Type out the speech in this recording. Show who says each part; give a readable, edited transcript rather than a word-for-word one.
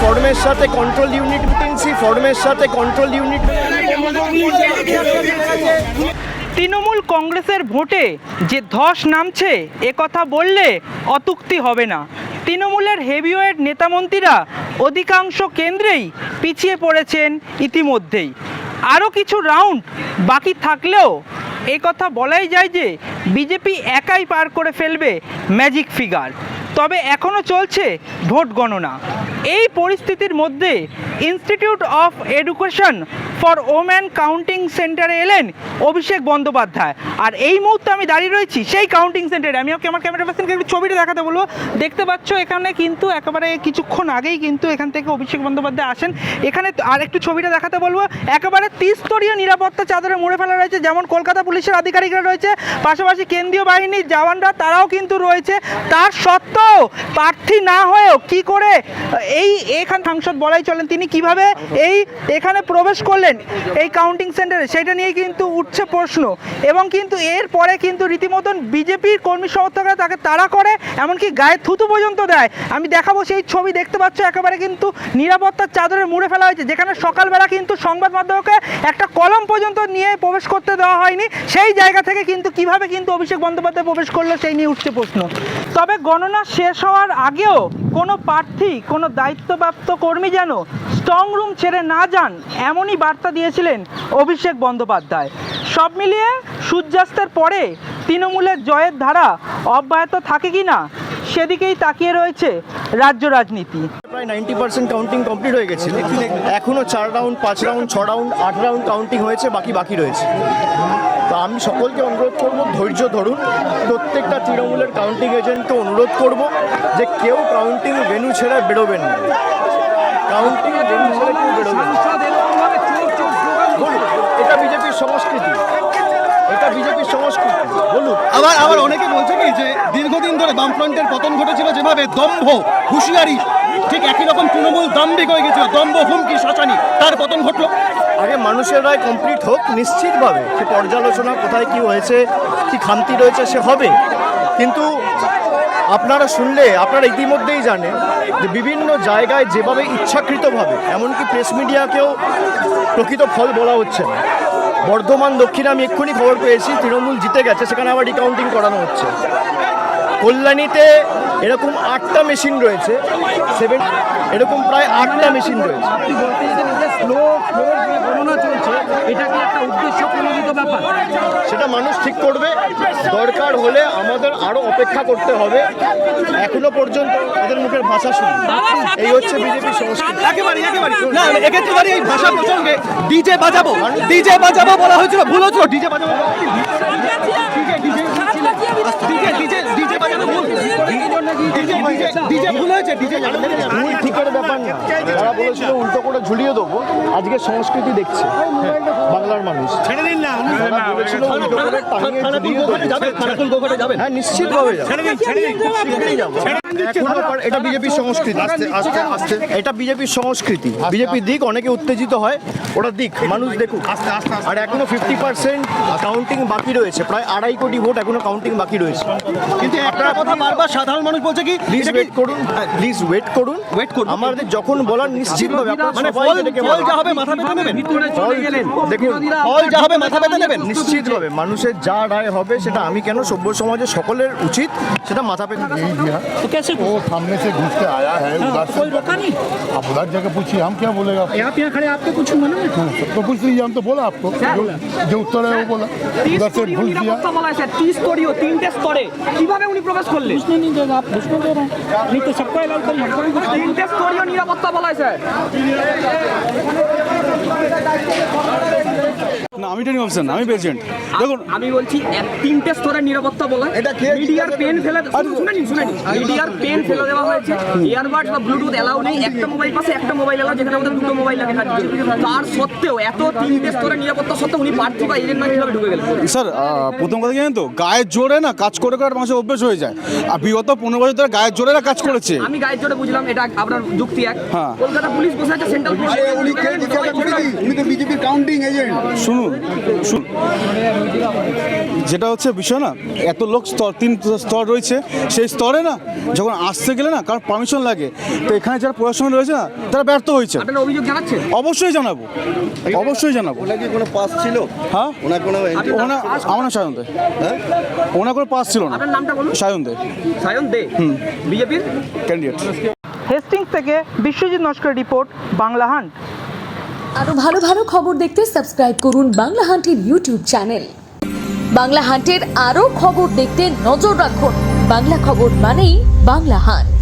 Speaker 1: ফর্মের সাথে control unit মিটিংসি ফর্মের সাথে কন্ট্রোল ইউনিট।
Speaker 2: তৃণমূল কংগ্রেসের ভোটে যে ধস নামছে একথা বললে অত্যুক্তি হবে না। তৃণমূলের হেভিওয়েট নেতামন্ত্রীরা অধিকাংশ কেন্দ্রেই পিছিয়ে পড়েছেন ইতিমধ্যেই। আরও কিছু রাউন্ড বাকি থাকলেও এই কথা বলাই যায় যে বিজেপি একাই পার করে ফেলবে ম্যাজিক ফিগার। তবে এখনও চলছে ভোট গণনা। এই পরিস্থিতির মধ্যে institute of education for women counting সেন্টারে এলেন অভিষেক বন্দ্যোপাধ্যায়। আর এই মুহূর্তে আমি দাঁড়িয়ে রয়েছি সেই কাউন্টিং সেন্টারে। আমি আমার ক্যামেরা পার্সনকে একটু ছবিটা দেখাতে বলবো। দেখতে পাচ্ছ এখানে কিন্তু একেবারে কিছুক্ষণ আগেই কিন্তু এখান থেকে অভিষেক বন্দ্যোপাধ্যায় আসেন। এখানে আর একটু ছবিটা দেখাতে বলবো। একেবারে ত্রিস্তরীয় নিরাপত্তা চাদরে মুড়ে ফেলা রয়েছে, যেমন কলকাতা পুলিশের আধিকারিকরা রয়েছে, পাশাপাশি কেন্দ্রীয় বাহিনীর জওয়ানরা তারাও কিন্তু রয়েছে। তার সত্ত্বেও প্রার্থী না হয়েও কি করে এইখান সাংসদ বলাই চলেন তিনি কিভাবে এখানে প্রবেশ করলেন এই কাউন্টিং সেন্টারে, সেটা নিয়ে কিন্তু উঠছে প্রশ্ন। এবং কিন্তু এরপরে কিন্তু রীতিমতন বিজেপির কর্মী সমর্থকরা তাকে তাড়া করে, এমনকি গায়ে থুতু পর্যন্ত দেয়। আমি দেখাবো সেই ছবি, দেখতে পাচ্ছ একেবারে কিন্তু নিরাপত্তার চাদরে মুড়ে ফেলা হয়েছে, যেখানে সকালবেলা কিন্তু সংবাদ মাধ্যমকে একটা কলম পর্যন্ত নিয়ে প্রবেশ করতে দেওয়া হয়নি। সেই জায়গা থেকে কিন্তু কিভাবে কিন্তু অভিষেক বন্দ্যোপাধ্যায় প্রবেশ করলো সেই নিয়ে উঠছে প্রশ্ন। তবে গণনা শেষ হওয়ার আগেও কোনো প্রার্থী, কোনো দায়িত্বপ্রাপ্ত কর্মী যেন স্ট্রং রুম ছেড়ে না যান, এমনই বার্তা দিয়েছিলেন অভিষেক বন্দ্যোপাধ্যায়। সব মিলিয়ে সূর্যাস্তের পরে তৃণমূলের জয়ের ধারা অব্যাহত থাকে কি না সেদিকেই তাকিয়ে রয়েছে রাজ্য রাজনীতি।
Speaker 1: প্রায় 90% কাউন্টিং কমপ্লিট হয়ে গেছে। এখনও 4 round, 5 round, 6 round, 8 round counting হয়েছে, বাকি রয়েছে। তো আমি সকলকে অনুরোধ করব, ধৈর্য ধরুন। প্রত্যেকটা তৃণমূলের কাউন্টিং এজেন্টকে অনুরোধ করব যে কেউ কাউন্টিং ভেন্যু ছেড়ে বেরোবেন না। কাউন্টিং ভেন্যু ছেড়ে কেউ বেরোবেন না। বলুন, এটা বিজেপির সংস্কৃতি, এটা বিজেপির সংস্কৃতি। বলুন।
Speaker 3: আবার অনেকে বলছে কি যে দীর্ঘদিন ধরে বামফ্রন্টের পতন ঘটেছিল, যেভাবে দম্ভ, হুঁশিয়ারি, ঠিক একই রকম তৃণমূল দাম্ভিক হয়ে গেছিল, দম্ভ, হুমকি, শাসানি, তার পতন ঘটলো।
Speaker 1: আগে মানুষের রায় কমপ্লিট হোক, নিশ্চিতভাবে সে পর্যালোচনা কোথায় কি হয়েছে, কি খামতি রয়েছে সে হবে। কিন্তু আপনারা শুনলে আপনারা ইতিমধ্যেই জানেন যে বিভিন্ন জায়গায় যেভাবে ইচ্ছাকৃতভাবে, এমনকি প্রেস মিডিয়াকেও প্রকৃত ফল বলা হচ্ছে না। বর্ধমান দক্ষিণে আমি এক্ষুনি খবর পেয়েছি তৃণমূল জিতে গেছে, সেখানে আবার রিকাউন্টিং করানো হচ্ছে। কল্যাণীতে এরকম 8টা মেশিন রয়েছে, এরকম প্রায় 8টা মেশিন রয়েছে। সেটা মানুষ ঠিক করবে। দরকার হলে আমাদের আরো অপেক্ষা করতে হবে। এখনো পর্যন্ত ওদের মুখের ভাষা শুনি। এই হচ্ছে বিজেপি সংস্কৃতি।
Speaker 3: না, এক্ষেত্রে এই ভাষা প্রসঙ্গে ডিজে বাজাবো বলা হয়েছিল, ভুল হচ্ছিল। ডিজে বাজাবো,
Speaker 1: ভুল ঠিকের ব্যাপার না। যারা বলেছিল উল্টো করে ঝুলিয়ে দেবো, আজকে সংস্কৃতি দেখছে বাংলার মানুষ। বলেছিল উল্টো করে টাঙিয়ে ঝুলিয়ে দেবো। হ্যাঁ, নিশ্চিতভাবে যাবো। এটা বিজেপির সংস্কৃতি। এটা বিজেপির সংস্কৃতি। বিজেপি দিক, অনেকে উত্তেজিত হয়, ওরা দিক, মানুষ দেখুক। আর এখনো 50% কাউন্টিং বাকি রয়েছে, প্রায় 2.5 কোটি ভোট এখনো কাউন্টিং বাকি রয়েছে।
Speaker 3: কিন্তু একটা কথা বারবার সাধারণ মানুষ বলছে কি,
Speaker 1: প্লিজ ওয়েট করুন। আমাদের যখন বলার নিশ্চিতভাবে
Speaker 3: মানে ফল যা হবে মাথা পেতে নেবেন।
Speaker 1: দেখুন,
Speaker 3: ফল যা হবে মাথা পেতে নেবেন
Speaker 1: নিশ্চিতভাবে মানুষের যা রায় হবে সেটা আমি কেন, সভ্য সমাজের সকলের উচিত সেটা মাথা পেতে দিই।
Speaker 4: वो सामने से घुस के आया है, उधर से
Speaker 2: कोई रोका नहीं।
Speaker 4: आप उधर जाके पूछिए, हम क्या बोलेगा?
Speaker 2: आप यहाँ खड़े, आपके कुछ मना है?
Speaker 4: तो पूछ लीजिए, हम तो बोला आपको जो उत्तर है वो बोला, उधर से घुस दिया।
Speaker 2: 30 स्तरीय 3টে স্তরে কিভাবে উনি প্রবেশ করলেন? नहीं देगा, आप घुसने दे रहे हैं। नहीं तो सबको अलाउ करिए, हमको भी 3টে স্তরীয় নিরাপত্তা বলা হয়েছে।
Speaker 3: না, আমি ট্রেনিং অফিসার না, আমি পেশেন্ট। দেখুন,
Speaker 2: আমি বলছি 3টে স্তরের নিরাপত্তা বলা। মিডিয়ার পেন ফেলে শুনেনি মিডিয়ার পেন ফেলে দেওয়া হয়েছে। ইয়ারবাড বা ব্লুটুথ এলাও নেই। একটা মোবাইল পাশে একটা মোবাইল এলাও, যেখানে আমাদের 2টো মোবাইল লাগে কাজ করতে। তার সত্ত্বেও এত 3টে স্তরের নিরাপত্তা সত্ত্বেও উনি প্রার্থী বা এজেন্ট না কিভাবে ঢুকে গেলেন?
Speaker 3: স্যার, প্রথম কথা কি জানেন তো, গায়ের জোরে না কাজ করে মানুষের অভ্যেস হয়ে যায়। আর বিগত 15 বছর ধরে গায়ের জোরে না কাজ করেছে।
Speaker 2: আমি গায়ের জোরে বুঝলাম, এটা আপনার যুক্তি এক।
Speaker 3: হ্যাঁ।
Speaker 2: কলকাতা পুলিশ বসে আছে, সেন্ট্রাল পুলিশ।
Speaker 4: উনি তো বিজেপির কাউন্টিং এজেন্ট।
Speaker 3: শুনুন,
Speaker 5: শুনুন যেটা হচ্ছে বিষয় না, এত লোক তিন স্তর রয়েছে, সেই স্তরে না যখন আসতে গেলে না কারণ পারমিশন লাগে, তো এখানে যারা প্রশাসন রয়েছে না তারা ব্যর্থ হয়েছে।
Speaker 2: অভিযোগ জানাচ্ছেন?
Speaker 5: অবশ্যই জানাবো, অবশ্যই জানাবো।
Speaker 6: ওনার কি কোনো পাস ছিল?
Speaker 5: হ্যাঁ,
Speaker 6: ওনার কোনো
Speaker 5: আমার নাম সায়ন দে। ওনার কোনো পাস ছিল না।
Speaker 2: আপনার নামটা বলুন।
Speaker 5: সায়ন দে।
Speaker 2: সায়ন দে, বিজেপির
Speaker 5: ক্যান্ডিডেট।
Speaker 2: হেস্টিংস থেকে বিশ্বজিৎ নস্করের রিপোর্ট, বাংলা হান্ট।
Speaker 7: আরো ভালো ভালো খবর দেখতে সাবস্ক্রাইব করুন বাংলা হান্টের ইউটিউব চ্যানেল। বাংলা হান্টের আরো খবর দেখতে নজর রাখুন। বাংলা খবর মানেই বাংলা হান্ট।